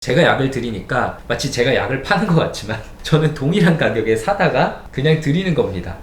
제가 약을 드리니까 마치 제가 약을 파는 것 같지만 저는 동일한 가격에 사다가 그냥 드리는 겁니다.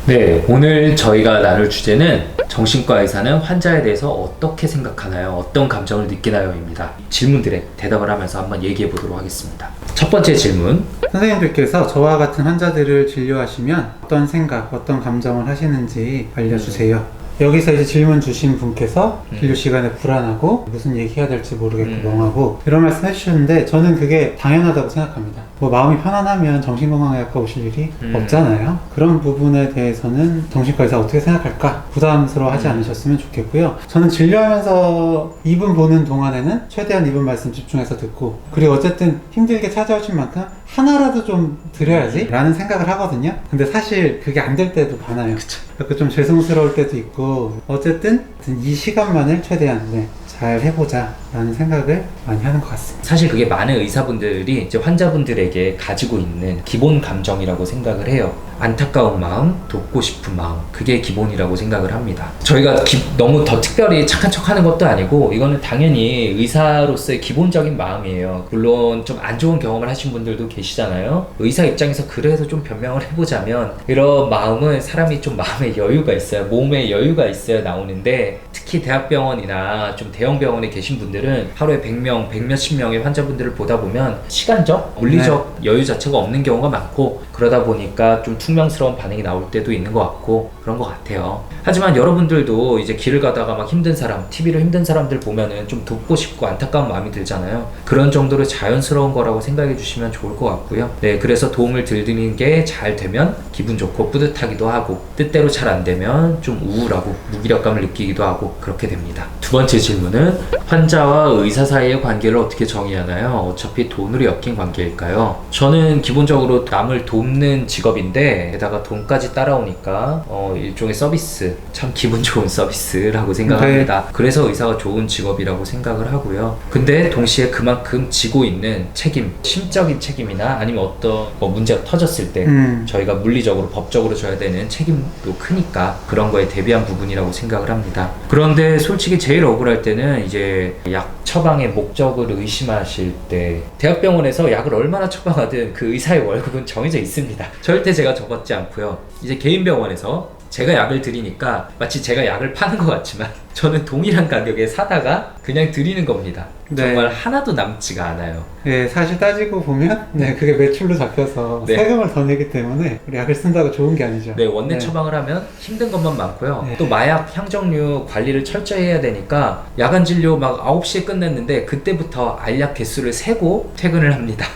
네, 오늘 저희가 나눌 주제는 정신과 의사는 환자에 대해서 어떻게 생각하나요? 어떤 감정을 느끼나요? 입니다. 질문들에 대답을 하면서 한번 얘기해 보도록 하겠습니다. 첫 번째 질문. 선생님들께서 저와 같은 환자들을 진료하시면 어떤 생각, 어떤 감정을 하시는지 알려주세요. 여기서 이제 질문 주신 분께서 진료 시간에 불안하고 무슨 얘기해야 될지 모르겠고 멍하고 이런 말씀 해주셨는데 저는 그게 당연하다고 생각합니다. 뭐 마음이 편안하면 정신건강의학과 오실 일이 없잖아요. 그런 부분에 대해서는 정신과 의사 어떻게 생각할까 부담스러워 하지 않으셨으면 좋겠고요. 저는 진료하면서 이분 보는 동안에는 최대한 이분 말씀 집중해서 듣고, 그리고 어쨌든 힘들게 찾아오신 만큼 하나라도 좀 드려야지 라는 생각을 하거든요. 근데 사실 그게 안 될 때도 많아요. 그래서 좀 죄송스러울 때도 있고, 어쨌든 이 시간만을 최대한 잘 해보자 라는 생각을 많이 하는 것 같습니다. 사실 그게 많은 의사분들이 이제 환자분들에게 가지고 있는 기본 감정이라고 생각을 해요. 안타까운 마음, 돕고 싶은 마음, 그게 기본이라고 생각을 합니다. 저희가 너무 더 특별히 착한 척 하는 것도 아니고 이거는 당연히 의사로서의 기본적인 마음이에요. 물론 좀 안 좋은 경험을 하신 분들도 계시잖아요. 의사 입장에서 그래서 좀 변명을 해보자면, 이런 마음은 사람이 좀 마음에 여유가 있어야, 몸에 여유가 있어야 나오는데, 특히 대학병원이나 좀 대형 병원에 계신 분들은 하루에 100명, 100몇십 명의 환자분들을 보다 보면 시간적, 물리적 여유 자체가 없는 경우가 많고, 그러다 보니까 좀 퉁명스러운 반응이 나올 때도 있는 것 같고 그런 것 같아요. 하지만 여러분들도 이제 길을 가다가 막 힘든 사람, TV로 힘든 사람들 보면은 좀 돕고 싶고 안타까운 마음이 들잖아요. 그런 정도로 자연스러운 거라고 생각해 주시면 좋을 것 같고요. 네, 그래서 도움을 드리는 게 잘 되면 기분 좋고 뿌듯하기도 하고, 뜻대로 잘 안 되면 좀 우울하고 무기력감을 느끼기도 하고 그렇게 됩니다. 두 번째 질문은 환자와 의사 사이의 관계를 어떻게 정의하나요? 어차피 돈으로 엮인 관계일까요? 저는 기본적으로 남을 돕는 직업인데 게다가 돈까지 따라오니까 일종의 서비스, 참 기분 좋은 서비스라고 생각합니다. 그래서 의사가 좋은 직업이라고 생각을 하고요. 근데 동시에 그만큼 지고 있는 책임, 심적인 책임이나 아니면 어떤 문제가 터졌을 때 저희가 물리적으로, 법적으로 져야 되는 책임도 크니까 그런 거에 대비한 부분이라고 생각을 합니다. 그런데 솔직히 제일 억울할 때는 이제 약 처방의 목적을 의심하실 때, 대학병원에서 약을 얼마나 처방하든 그 의사의 월급은 정해져 있습니다. 절대 제가 적었지 않고요. 이제 개인 병원에서 제가 약을 드리니까 마치 제가 약을 파는 것 같지만 저는 동일한 가격에 사다가 그냥 드리는 겁니다. 정말 하나도 남지가 않아요. 네, 사실 따지고 보면 그게 매출로 잡혀서 세금을 더 내기 때문에 우리 약을 쓴다고 좋은 게 아니죠. 네, 원내 처방을 하면 힘든 것만 많고요. 또 마약, 향정류 관리를 철저히 해야 되니까 야간 진료 막 9시에 끝냈는데 그때부터 알약 개수를 세고 퇴근을 합니다.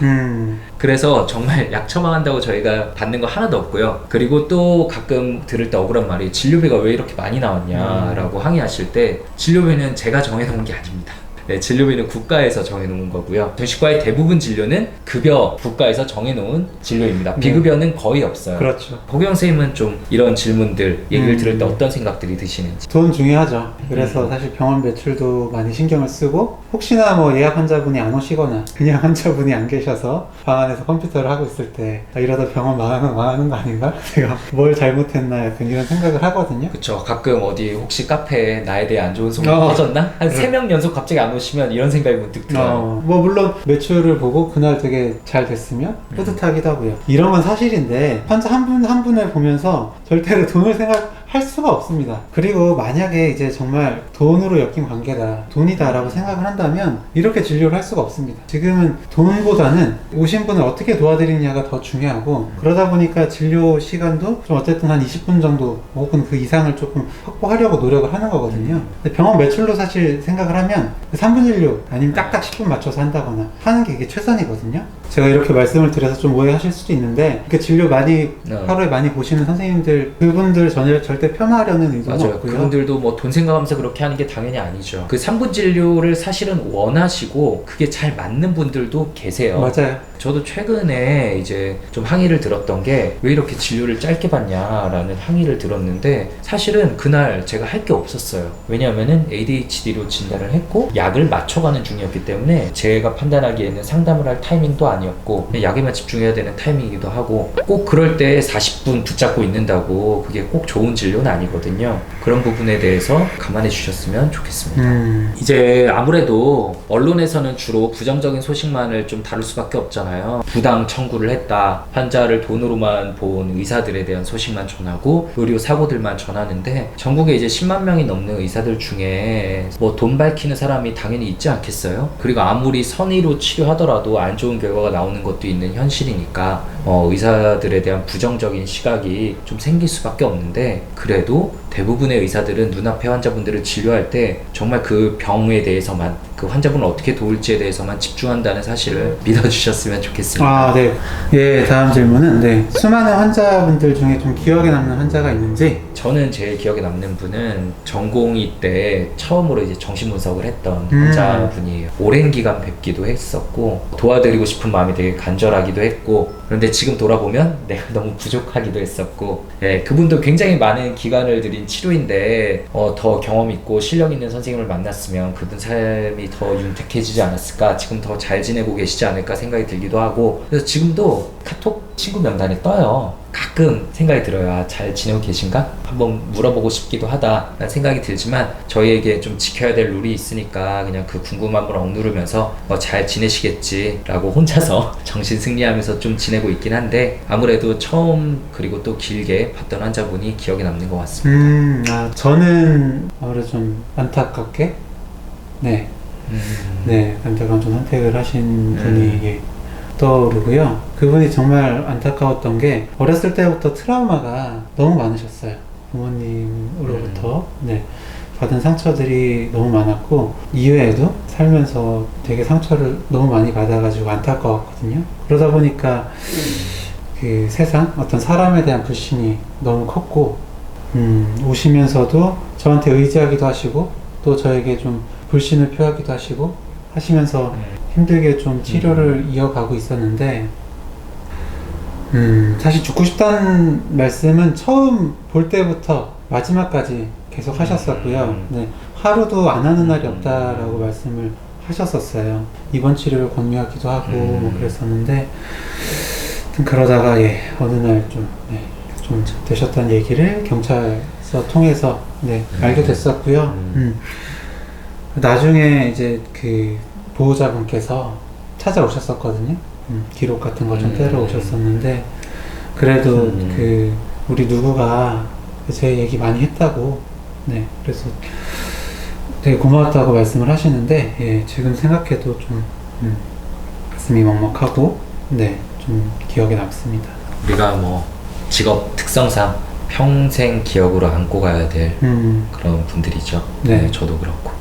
그래서 정말 약 처방한다고 저희가 받는 거 하나도 없고요. 그리고 또 가끔 들을 때 억울한 말이, 진료비가 왜 이렇게 많이 나왔냐라고 항의하실 때, 진료비는 제가 정해놓은 게 아닙니다. 네, 진료비는 국가에서 정해놓은 거고요. 정신과의 대부분 진료는 급여 국가에서 정해놓은 진료입니다. 비급여는 거의 없어요. 그렇죠. 박유영 선생님은 좀 이런 질문들, 얘기를 들을 때 어떤 생각들이 드시는지? 돈 중요하죠. 그래서 사실 병원 매출도 많이 신경을 쓰고, 혹시나 예약 환자분이 안 오시거나 그냥 환자분이 안 계셔서 방 안에서 컴퓨터를 하고 있을 때 이러다 병원 망하는 거 아닌가? 제가 뭘 잘못했나 약간 이런 생각을 하거든요. 그쵸. 가끔 어디 혹시 카페에 나에 대해 안 좋은 소문이 퍼졌나? 한 3명 연속 갑자기 안 오시면 이런 생각이 문득 들어요. 물론 매출을 보고 그날 되게 잘 됐으면 뿌듯하기도 하고요. 이런 건 사실인데 환자 한 분 한 분을 보면서 절대로 돈을 생각할 수가 없습니다. 그리고 만약에 이제 정말 돈으로 엮인 관계다, 돈이다 라고 생각을 한다면 이렇게 진료를 할 수가 없습니다. 지금은 돈보다는 오신 분을 어떻게 도와드리냐가 더 중요하고, 그러다 보니까 진료 시간도 좀 어쨌든 한 20분 정도 혹은 그 이상을 조금 확보하려고 노력을 하는 거거든요. 근데 병원 매출로 사실 생각을 하면 3분 진료 아니면 딱딱 10분 맞춰서 한다거나 하는 게 이게 최선이거든요. 제가 이렇게 말씀을 드려서 좀 오해하실 수도 있는데, 이렇게 진료 많이 하루에 많이 보시는 선생님들, 그분들 절대 폄하하려는 의도는 맞아요. 없고요. 그분들도 돈 생각하면서 그렇게 하는 게 당연히 아니죠. 그 3분 진료를 사실은 원하시고 그게 잘 맞는 분들도 계세요. 맞아요. 저도 최근에 이제 좀 항의를 들었던 게 왜 이렇게 진료를 짧게 받냐라는 항의를 들었는데 사실은 그날 제가 할 게 없었어요. 왜냐하면은 ADHD로 진단을 했고 약을 맞춰가는 중이었기 때문에 제가 판단하기에는 상담을 할 타이밍도 아니었고 그냥 약에만 집중해야 되는 타이밍이기도 하고 꼭 그럴 때 40분 붙잡고 있는다고 그게 꼭 좋은 진료는 아니거든요. 그런 부분에 대해서 감안해 주셨으면 좋겠습니다. 이제 아무래도 언론에서는 주로 부정적인 소식만을 좀 다룰 수밖에 없잖아요. 부당 청구를 했다, 환자를 돈으로만 본 의사들에 대한 소식만 전하고 의료 사고들만 전하는데 전국에 이제 10만 명이 넘는 의사들 중에 뭐 돈 밝히는 사람이 당연히 있지 않겠어요? 그리고 아무리 선의로 치료하더라도 안 좋은 결과가 나오는 것도 있는 현실이니까 의사들에 대한 부정적인 시각이 좀 생길 수밖에 없는데 그래도 대부분의 의사들은 눈앞의 환자분들을 진료할 때 정말 그 병에 대해서만 그 환자분을 어떻게 도울지에 대해서만 집중한다는 사실을 믿어주셨으면 좋겠습니다. 아, 네. 예, 다음 질문은 네. 수많은 환자분들 중에 좀 기억에 남는 환자가 있는지. 저는 제일 기억에 남는 분은 전공의 때 처음으로 이제 정신분석을 했던 환자분이에요. 오랜 기간 뵙기도 했었고 도와드리고 싶은 마음이 되게 간절하기도 했고 그런데 지금 돌아보면 내가 너무 부족하기도 했었고 그분도 굉장히 많은 기간을 들인 치료인데 더 경험 있고 실력 있는 선생님을 만났으면 그분 삶이 더 윤택해지지 않았을까, 지금 더 잘 지내고 계시지 않을까 생각이 들기도 하고 그래서 지금도 카톡 친구 명단에 떠요. 가끔 생각이 들어요. 아, 잘 지내고 계신가? 한번 물어보고 싶기도 하다라는 생각이 들지만 저희에게 좀 지켜야 될 룰이 있으니까 그냥 그 궁금함을 억누르면서 잘 지내시겠지라고 혼자서 정신 승리하면서 좀 지내고 있긴 한데 아무래도 처음 그리고 또 길게 봤던 환자분이 기억에 남는 것 같습니다. 저는 아무래도 좀 안타깝게 네, 안타까운 좀 선택을 하신 분이 떠오르고요. 그분이 정말 안타까웠던 게 어렸을 때부터 트라우마가 너무 많으셨어요. 부모님으로부터 받은 상처들이 너무 많았고 이외에도 살면서 되게 상처를 너무 많이 받아가지고 안타까웠거든요. 그러다 보니까 그 세상 어떤 사람에 대한 불신이 너무 컸고 오시면서도 저한테 의지하기도 하시고 또 저에게 좀 불신을 표하기도 하시면서 힘들게 좀 치료를 이어가고 있었는데 사실 죽고 싶다는 말씀은 처음 볼 때부터 마지막까지 계속 하셨었고요. 하루도 안 하는 날이 없다라고 말씀을 하셨었어요. 입원 치료를 권유하기도 하고 뭐 그랬었는데 그러다가 어느 날 좀 되셨다는 얘기를 경찰서 통해서 알게 됐었고요. 나중에 이제 그 보호자분께서 찾아오셨었거든요. 기록 같은 거 좀 떼러 오셨었는데 그래도 그 우리 누구가 제 얘기 많이 했다고 그래서 되게 고마웠다고 말씀을 하시는데 지금 생각해도 좀 가슴이 먹먹하고 좀 기억에 남습니다. 우리가 뭐 직업 특성상 평생 기억으로 안고 가야 될 그런 분들이죠. 저도 그렇고.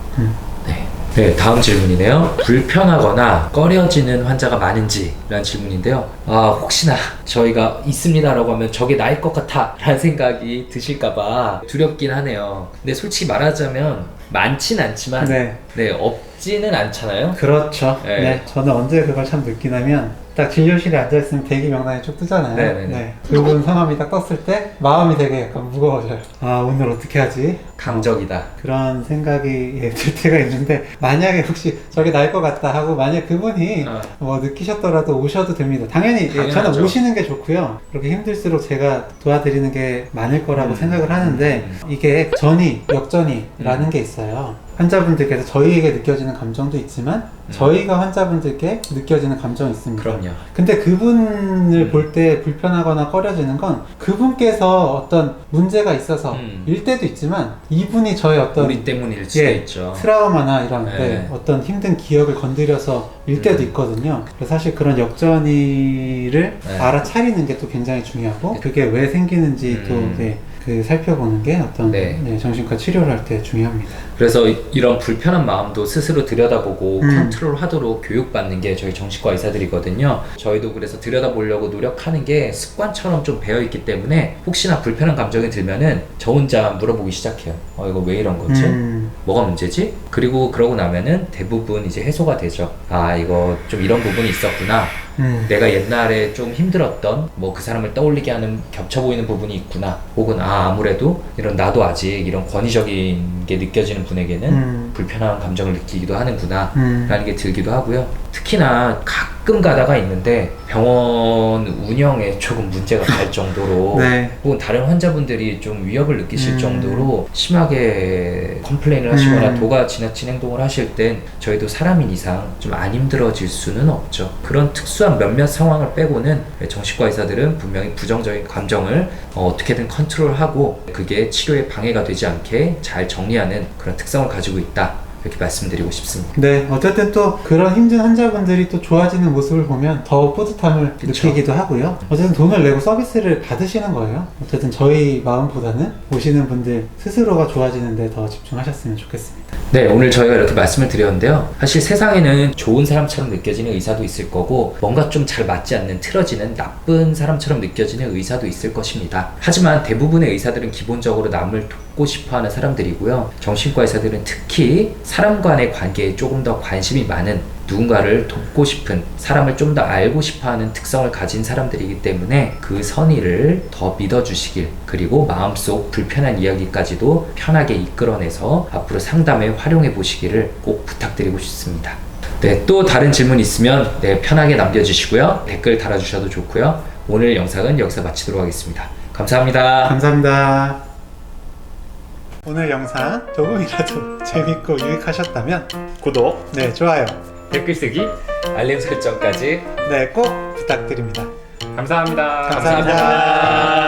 네, 다음 질문이네요. 불편하거나 꺼려지는 환자가 많은지 라는 질문인데요. 혹시나 저희가 있습니다라고 하면 저게 나일 것 같아 라는 생각이 드실까봐 두렵긴 하네요. 근데 솔직히 말하자면 많진 않지만 없지는 않잖아요. 그렇죠. 저는 언제 그걸 참 느끼냐면 딱 진료실에 앉아있으면 대기 명단이 쭉 뜨잖아요. 그분 성함이 딱 떴을 때 마음이 되게 약간 무거워져요. 아, 오늘 어떻게 하지? 감적이다. 그런 생각이 들 때가 있는데 만약에 혹시 저게 나을 것 같다 하고 만약 그분이 뭐 느끼셨더라도 오셔도 됩니다. 당연히 저는 오시는 게 좋고요. 그렇게 힘들수록 제가 도와드리는 게 많을 거라고 생각을 하는데 이게 전이, 역전이라는 게 있어요. 환자분들께서 저희에게 느껴지는 감정도 있지만 저희가 환자분들께 느껴지는 감정이 있습니다. 그럼요. 근데 그분을 볼 때 불편하거나 꺼려지는 건 그분께서 어떤 문제가 있어서 일 때도 있지만 이분이 저의 어떤 우리 때문일 수도 있죠. 트라우마나 이런 어떤 힘든 기억을 건드려서 일 때도 있거든요. 그래서 사실 그런 역전이를 알아차리는 게 또 굉장히 중요하고 그게 왜 생기는지 또 그 살펴보는 게 어떤 정신과 치료를 할 때 중요합니다. 그래서 이런 불편한 마음도 스스로 들여다보고 컨트롤하도록 교육받는 게 저희 정신과 의사들이거든요. 저희도 그래서 들여다보려고 노력하는 게 습관처럼 좀 배어있기 때문에 혹시나 불편한 감정이 들면은 저 혼자 물어보기 시작해요. 이거 왜 이런 거지? 뭐가 문제지? 그리고 그러고 나면은 대부분 이제 해소가 되죠. 아, 이거 좀 이런 부분이 있었구나. 내가 옛날에 좀 힘들었던 뭐 그 사람을 떠올리게 하는 겹쳐 보이는 부분이 있구나, 혹은 아무래도 이런 나도 아직 이런 권위적인 게 느껴지는 분에게는 불편한 감정을 느끼기도 하는구나 라는 게 들기도 하고요. 특히나 가끔 가다가 있는데 병원 운영에 조금 문제가 갈 정도로 네. 혹은 다른 환자분들이 좀 위협을 느끼실 정도로 심하게 컴플레인을 하시거나 도가 지나친 행동을 하실 땐 저희도 사람인 이상 좀 안 힘들어질 수는 없죠. 그런 특수한 몇몇 상황을 빼고는 정신과 의사들은 분명히 부정적인 감정을 어떻게든 컨트롤하고 그게 치료에 방해가 되지 않게 잘 정리하는 그런 특성을 가지고 있다, 이렇게 말씀드리고 싶습니다. 네, 어쨌든 또 그런 힘든 환자분들이 또 좋아지는 모습을 보면 더 뿌듯함을 그쵸. 느끼기도 하고요. 어쨌든 돈을 내고 서비스를 받으시는 거예요. 어쨌든 저희 마음보다는 오시는 분들 스스로가 좋아지는 데 더 집중하셨으면 좋겠습니다. 네, 오늘 저희가 이렇게 말씀을 드렸는데요. 사실 세상에는 좋은 사람처럼 느껴지는 의사도 있을 거고, 뭔가 좀 잘 맞지 않는, 틀어지는 나쁜 사람처럼 느껴지는 의사도 있을 것입니다. 하지만 대부분의 의사들은 기본적으로 남을 돕고 싶어하는 사람들이고요. 정신과 의사들은 특히 사람 간의 관계에 조금 더 관심이 많은, 누군가를 돕고 싶은, 사람을 좀 더 알고 싶어하는 특성을 가진 사람들이기 때문에 그 선의를 더 믿어주시길, 그리고 마음속 불편한 이야기까지도 편하게 이끌어내서 앞으로 상담에 활용해 보시기를 꼭 부탁드리고 싶습니다. 네, 또 다른 질문 있으면 편하게 남겨주시고요. 댓글 달아주셔도 좋고요. 오늘 영상은 여기서 마치도록 하겠습니다. 감사합니다. 감사합니다. 오늘 영상 조금이라도 재밌고 유익하셨다면 구독, 네, 좋아요. 댓글 쓰기, 알림 설정까지 네, 꼭 부탁드립니다. 감사합니다. 감사합니다.